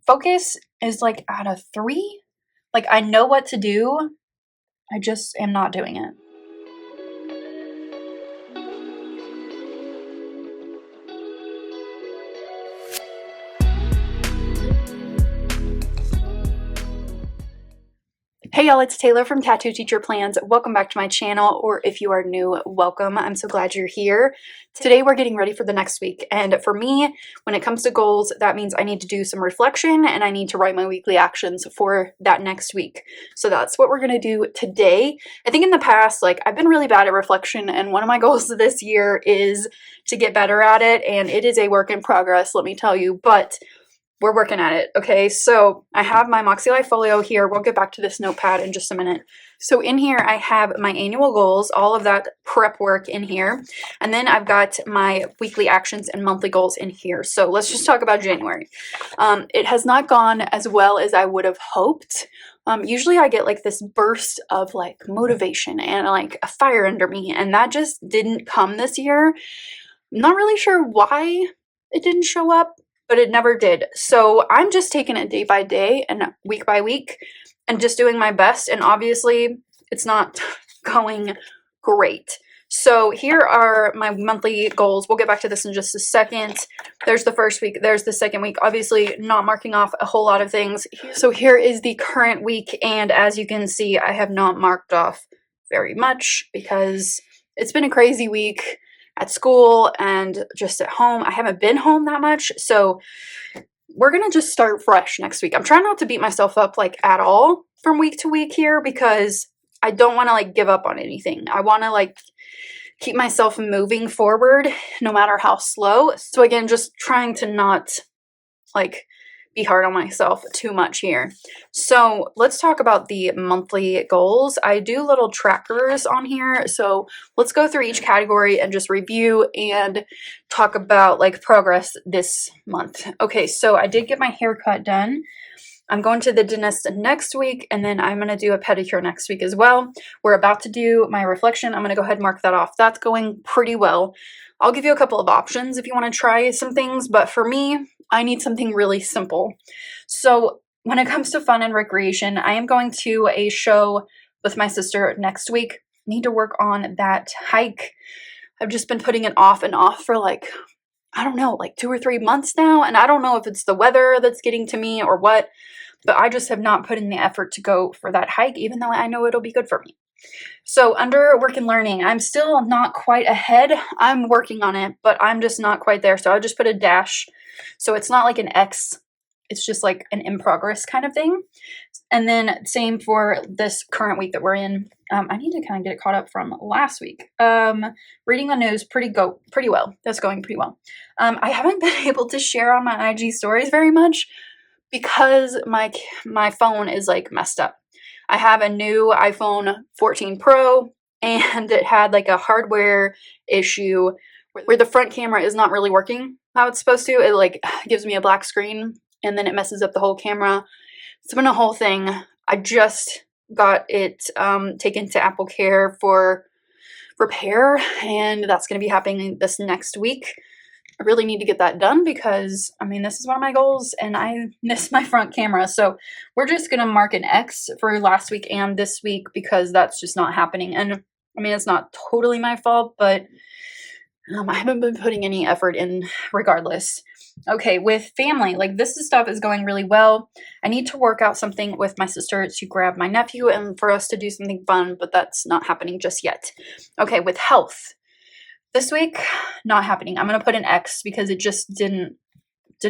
focus is like at a 3. Like, I know what to do, I just am not doing it. Hey y'all, it's Taylor from Tattoo Teacher Plans. Welcome back to my channel, or if you are new, welcome. I'm so glad you're here. Today we're getting ready for the next week, and for me, when it comes to goals, that means I need to do some reflection and I need to write my weekly actions for that next week. So that's what we're gonna do today. I think in the past, like, I've been really bad at reflection, and one of my goals this year is to get better at it, and it is a work in progress, let me tell you, but we're working at it. Okay, so I have my makselife folio here. We'll get back to this notepad in just a minute. So in here I have my annual goals, all of that prep work in here, and then I've got my weekly actions and monthly goals in here. So let's just talk about January. It has not gone as well as I would have hoped. Usually I get like this burst of like motivation and like a fire under me, and that just didn't come this year. I'm not really sure why it didn't show up, but it never did. So I'm just taking it day by day and week by week and just doing my best. And obviously it's not going great. So here are my monthly goals. We'll get back to this in just a second. There's the first week, there's the second week, obviously not marking off a whole lot of things. So here is the current week. And as you can see, I have not marked off very much because it's been a crazy week at school and just at home. I haven't been home that much, so we're gonna just start fresh next week. I'm trying not to beat myself up like at all from week to week here because I don't want to like give up on anything. I want to like keep myself moving forward no matter how slow. So again, just trying to not like be hard on myself too much here. So let's talk about the monthly goals. I do little trackers on here. So let's go through each category and just review and talk about like progress this month. Okay, so I did get my haircut done. I'm going to the dentist next week, and then I'm going to do a pedicure next week as well. We're about to do my reflection. I'm going to go ahead and mark that off. That's going pretty well. I'll give you a couple of options if you want to try some things, but for me, I need something really simple. So when it comes to fun and recreation, I am going to a show with my sister next week. Need to work on that hike. I've just been putting it off and off for like, I don't know, like 2 or 3 months now. And I don't know if it's the weather that's getting to me or what, but I just have not put in the effort to go for that hike, even though I know it'll be good for me. So under work and learning, I'm still not quite ahead. I'm working on it, but I'm just not quite there. So I'll just put a dash. So it's not like an X. It's just like an in progress kind of thing. And then same for this current week that we're in. I need to kind of get it caught up from last week. Reading the news pretty well. That's going pretty well. I haven't been able to share on my IG stories very much because my phone is like messed up. I have a new iPhone 14 Pro, and it had like a hardware issue where the front camera is not really working how it's supposed to. It like gives me a black screen and then it messes up the whole camera. It's been a whole thing. I just got it taken to Apple Care for repair, and that's going to be happening this next week. I really need to get that done because, I mean, this is one of my goals and I missed my front camera. So we're just going to mark an X for last week and this week because that's just not happening. And I mean, it's not totally my fault, but I haven't been putting any effort in regardless. Okay, with family, like this stuff is going really well. I need to work out something with my sister to grab my nephew and for us to do something fun, but that's not happening just yet. Okay, with health. This week, not happening. I'm going to put an X because it just didn't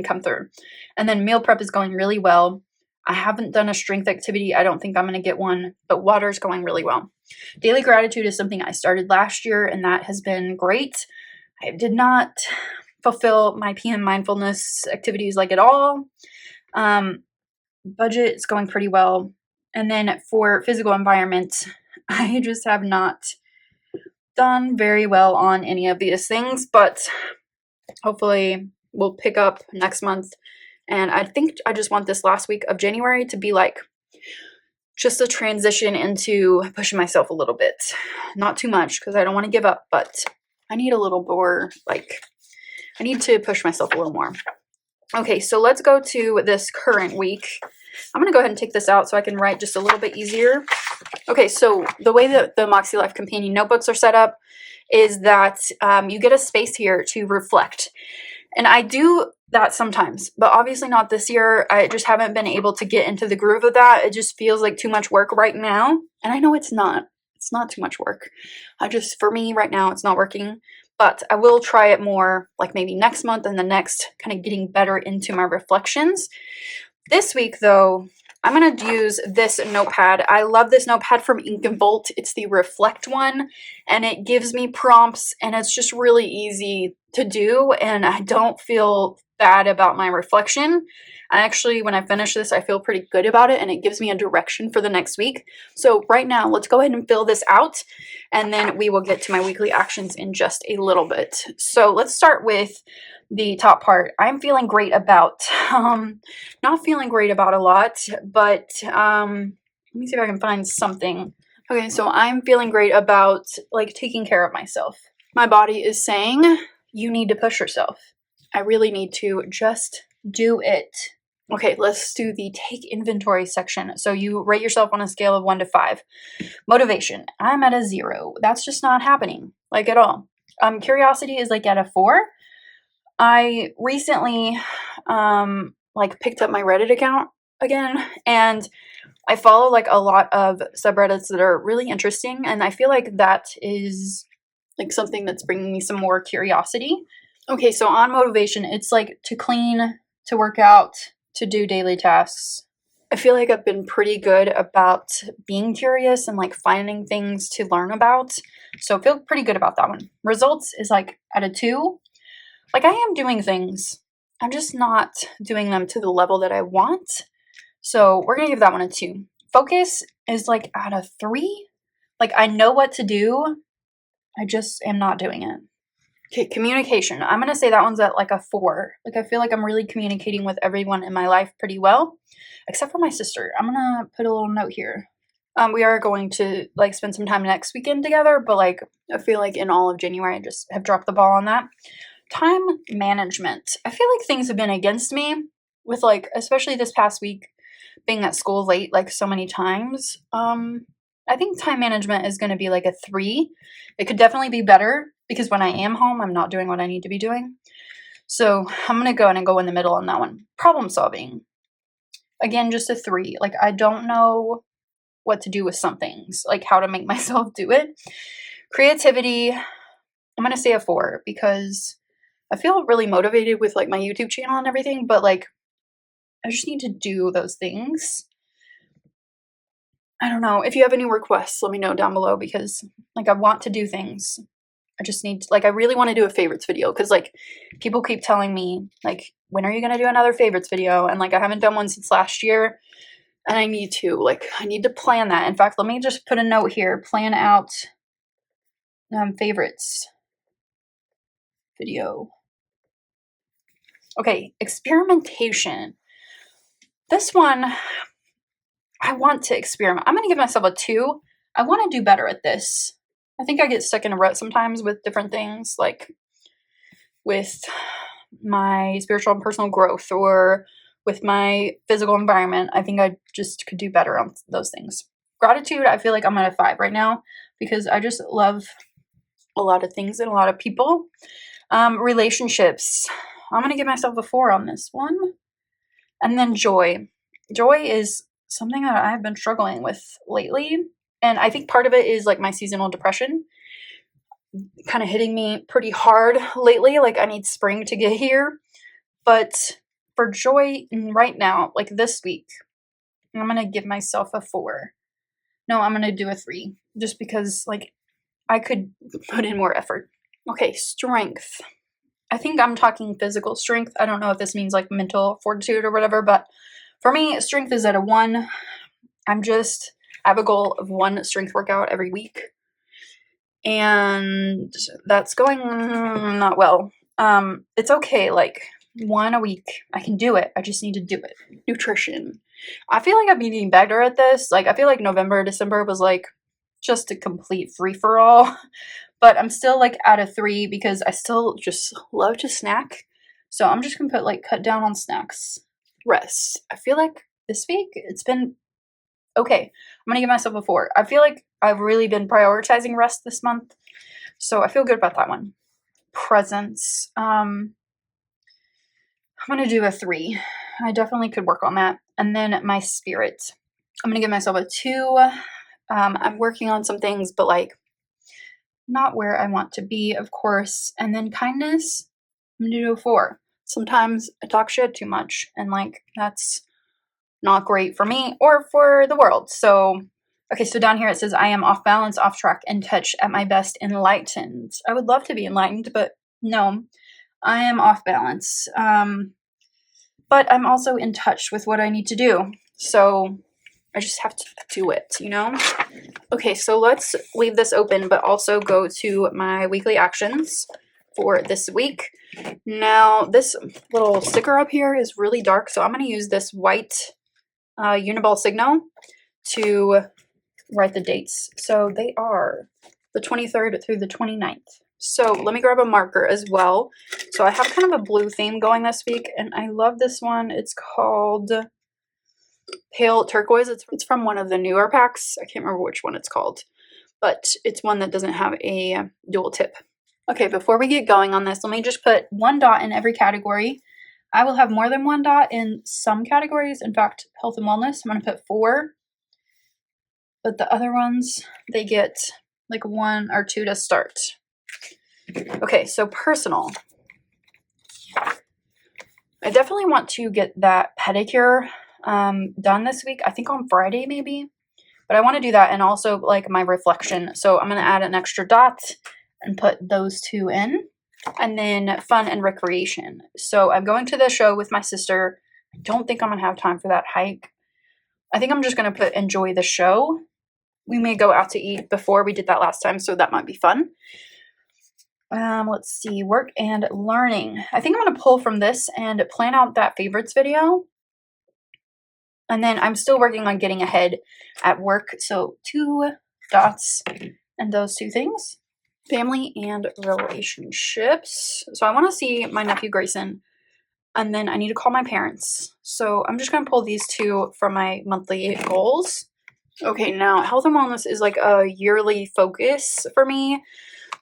come through. And then meal prep is going really well. I haven't done a strength activity. I don't think I'm going to get one, but water's going really well. Daily gratitude is something I started last year, and that has been great. I did not fulfill my PM mindfulness activities like at all. Budget is going pretty well. And then for physical environment, I just have not done very well on any of these things, but hopefully we'll pick up next month. And I think I just want this last week of January to be like just a transition into pushing myself a little bit. Not too much because I don't want to give up, but I need a little more, like, I need to push myself a little more. Okay, so let's go to this current week. I'm going to go ahead and take this out so I can write just a little bit easier. Okay, so the way that the makselife companion notebooks are set up is that you get a space here to reflect. And I do that sometimes, but obviously not this year. I just haven't been able to get into the groove of that. It just feels like too much work right now. And I know it's not. It's not too much work. For me right now, it's not working. But I will try it more like maybe next month and the next, kind of getting better into my reflections. This week, though, I'm going to use this notepad. I love this notepad from Ink and Bolt. It's the Reflect one, and it gives me prompts, and it's just really easy to do, and I don't feel bad about my reflection. I actually, when I finish this, I feel pretty good about it, and it gives me a direction for the next week. So right now, let's go ahead and fill this out, and then we will get to my weekly actions in just a little bit. So let's start with the top part. I'm feeling great about, not feeling great about a lot, but let me see if I can find something. Okay, so I'm feeling great about like taking care of myself. My body is saying, you need to push yourself. I really need to just do it. Okay, let's do the take inventory section. So you rate yourself on a scale of 1 to 5. Motivation, I'm at a 0. That's just not happening, like at all. Curiosity is like at a 4. I recently like picked up my Reddit account again, and I follow like a lot of subreddits that are really interesting, and I feel like that is like something that's bringing me some more curiosity. Okay, so on motivation, it's like to clean, to work out, to do daily tasks. I feel like I've been pretty good about being curious and like finding things to learn about. So I feel pretty good about that one. Results is like at a 2. Like I am doing things. I'm just not doing them to the level that I want. So we're going to give that one a 2. Focus is like at a 3. Like I know what to do. I just am not doing it. Okay, communication. I'm going to say that one's at like a 4. Like I feel like I'm really communicating with everyone in my life pretty well, except for my sister. I'm going to put a little note here. We are going to like spend some time next weekend together, but like I feel like in all of January I just have dropped the ball on that. Time management. I feel like things have been against me with like, especially this past week, being at school late like so many times. I think time management is going to be like a 3. It could definitely be better because when I am home, I'm not doing what I need to be doing. So I'm going to go and go in the middle on that one. Problem solving. Again, just a 3. Like I don't know what to do with some things, like how to make myself do it. Creativity. I'm going to say a 4 because I feel really motivated with like my YouTube channel and everything, but like I just need to do those things. I don't know. If you have any requests, let me know down below because like I want to do things. I just need to, like I really want to do a favorites video because like people keep telling me like when are you going to do another favorites video, and like I haven't done one since last year, and I need to plan that. In fact, let me just put a note here. Plan out favorites video. Okay, experimentation. This one, I want to experiment. I'm going to give myself a 2. I want to do better at this. I think I get stuck in a rut sometimes with different things, like with my spiritual and personal growth or with my physical environment. I think I just could do better on those things. Gratitude, I feel like I'm at a 5 right now because I just love a lot of things and a lot of people. Relationships, I'm going to give myself a 4 on this one. And then joy. Joy is something that I've been struggling with lately. And I think part of it is like my seasonal depression kind of hitting me pretty hard lately. Like I need spring to get here. But for joy right now, like this week, I'm going to give myself a 4. No, I'm going to do a 3 just because like I could put in more effort. Okay, strength. I think I'm talking physical strength. I don't know if this means like mental fortitude or whatever, but for me, strength is at a 1. I have a goal of 1 strength workout every week. And that's going not well. It's okay, like 1 a week. I can do it. I just need to do it. Nutrition. I feel like I'm getting better at this. Like I feel like November, December was like just a complete free-for-all. But I'm still like at a 3 because I still just love to snack. So I'm just gonna put like cut down on snacks. Rest. I feel like this week it's been okay. I'm gonna give myself a 4. I feel like I've really been prioritizing rest this month, so I feel good about that one. Presents. I'm gonna do a 3. I definitely could work on that. And then my spirit. I'm gonna give myself a 2. I'm working on some things, but like not where I want to be, of course. And then kindness, I'm gonna do a 4. Sometimes I talk shit too much, and like that's not great for me or for the world. So, okay, so down here it says I am off balance, off track, in touch, at my best, enlightened. I would love to be enlightened, but no, I am off balance. But I'm also in touch with what I need to do. So I just have to do it, you know? Okay, so let's leave this open, but also go to my weekly actions for this week. Now, this little sticker up here is really dark, so I'm going to use this white Uniball Signal to write the dates. So they are the 23rd through the 29th. So let me grab a marker as well. So I have kind of a blue theme going this week, and I love this one. It's called Pale Turquoise. It's from one of the newer packs. I can't remember which one it's called, but it's one that doesn't have a dual tip. Okay, before we get going on this, let me just put 1 dot in every category. I will have more than 1 dot in some categories. In fact, health and wellness, I'm going to put 4. But the other ones, they get like 1 or 2 to start. Okay, so personal. I definitely want to get that pedicure done this week. I think on Friday maybe. But I want to do that, and also like my reflection. So I'm going to add an extra dot and put those 2 in. And then fun and recreation. So I'm going to the show with my sister. I don't think I'm going to have time for that hike. I think I'm just going to put enjoy the show. We may go out to eat before. We did that last time, so that might be fun. Let's see, work and learning. I think I'm going to pull from this and plan out that favorites video. And then I'm still working on getting ahead at work. So 2 dots and those 2 things. Family and relationships. So I want to see my nephew Grayson, and then I need to call my parents. So I'm just going to pull these 2 from my monthly goals. Okay, now health and wellness is like a yearly focus for me.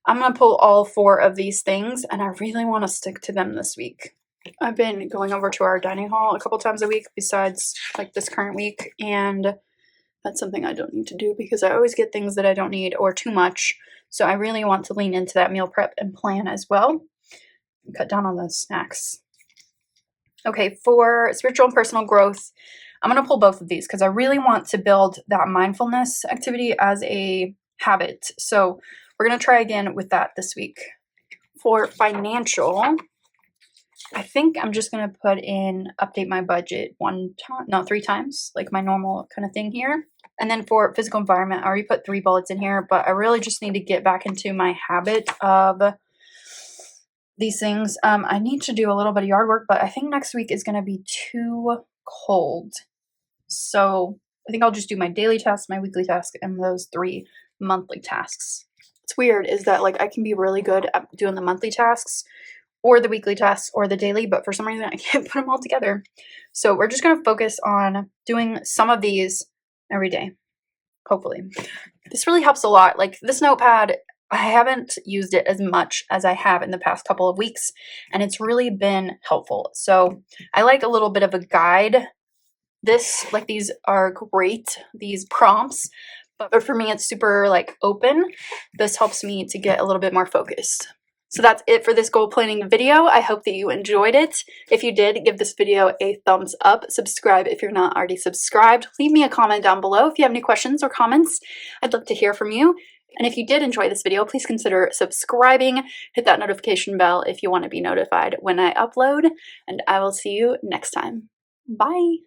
I'm going to pull all 4 of these things, and I really want to stick to them this week. I've been going over to our dining hall a couple times a week besides like this current week, and that's something I don't need to do because I always get things that I don't need or too much. So I really want to lean into that meal prep and plan as well. Cut down on those snacks. Okay, for spiritual and personal growth, I'm going to pull both of these because I really want to build that mindfulness activity as a habit. So we're going to try again with that this week. For financial, I think I'm just going to put in update my budget 3 times, like my normal kind of thing here. And then for physical environment, I already put 3 bullets in here, but I really just need to get back into my habit of these things. I need to do a little bit of yard work, but I think next week is going to be too cold. So I think I'll just do my daily tasks, my weekly tasks, and those 3 monthly tasks. What's weird is that like I can be really good at doing the monthly tasks or the weekly tasks or the daily, but for some reason I can't put them all together. So we're just going to focus on doing some of these every day, hopefully. This really helps a lot. Like this notepad, I haven't used it as much as I have in the past couple of weeks, and it's really been helpful. So I like a little bit of a guide. These are great, these prompts, but for me it's super like open. This helps me to get a little bit more focused. So that's it for this goal planning video. I hope that you enjoyed it. If you did, give this video a thumbs up. Subscribe if you're not already subscribed. Leave me a comment down below if you have any questions or comments. I'd love to hear from you. And if you did enjoy this video, please consider subscribing. Hit that notification bell if you want to be notified when I upload. And I will see you next time. Bye.